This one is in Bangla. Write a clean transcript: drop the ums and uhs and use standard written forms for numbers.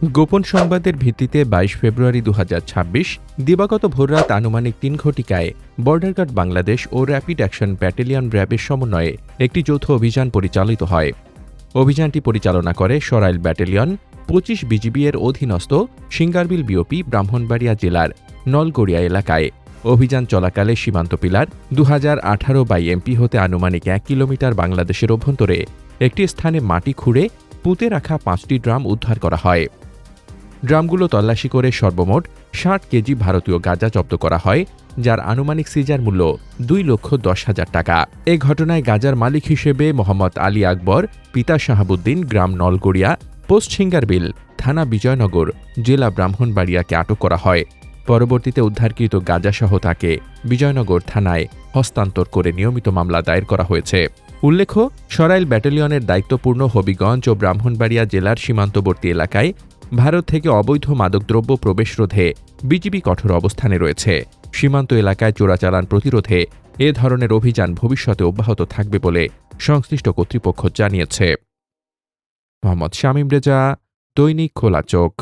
গোপন সংবাদের ভিত্তিতে ২২ ফেব্রুয়ারি ২০২৬ দিবাগত ভোররাত আনুমানিক ৩ ঘটিকায় বর্ডার গার্ড বাংলাদেশ ও র্যাপিড অ্যাকশন ব্যাটালিয়ন র্যাবের সমন্বয়ে একটি যৌথ অভিযান পরিচালিত হয়। অভিযানটি পরিচালনা করে সরাইল ব্যাটালিয়ন ২৫ বিজিবি এর অধীনস্থ সিঙ্গারবিল বিওপি ব্রাহ্মণবাড়িয়া জেলার নলগড়িয়া এলাকায়। অভিযান চলাকালে সীমান্ত পিলার ২০১৮/এমপি হতে আনুমানিক ১ কিলোমিটার বাংলাদেশের অভ্যন্তরে একটি স্থানে মাটি খুঁড়ে পুঁতে রাখা ৫টি ড্রাম উদ্ধার করা হয়। ড্রামগুলো তল্লাশি করে সর্বমোট ৬০ কেজি ভারতীয় গাঁজা জব্দ করা হয়, যার আনুমানিক সিজার মূল্য ২,১০,০০০ টাকা। এ ঘটনায় গাঁজার মালিক হিসেবে মোহাম্মদ আলী আকবর, পিতা শাহাবুদ্দিন, গ্রাম নলগড়িয়া, পোস্ট সিঙ্গারবিল, থানা বিজয়নগর, জেলা ব্রাহ্মণবাড়িয়াকে আটক করা হয়। পরবর্তীতে উদ্ধারকৃত গাঁজাসহ তাকে বিজয়নগর থানায় হস্তান্তর করে নিয়মিত মামলা দায়ের করা হয়েছে। উল্লেখ্য, সরাইল ব্যাটালিয়নের দায়িত্বপূর্ণ হবিগঞ্জ ও ব্রাহ্মণবাড়িয়া জেলার সীমান্তবর্তী এলাকায় ভারত থেকে অবৈধ মাদকদ্রব্য প্রবেশ রোধে বিজিবি কঠোর অবস্থানে রয়েছে। সীমান্ত এলাকায় চোরাচালান প্রতিরোধে এ ধরনের অভিযান ভবিষ্যতে অব্যাহত থাকবে বলে সংশ্লিষ্ট কর্তৃপক্ষ জানিয়েছে। মোহাম্মদ শামীম রেজা, দৈনিক খোলা চোখ।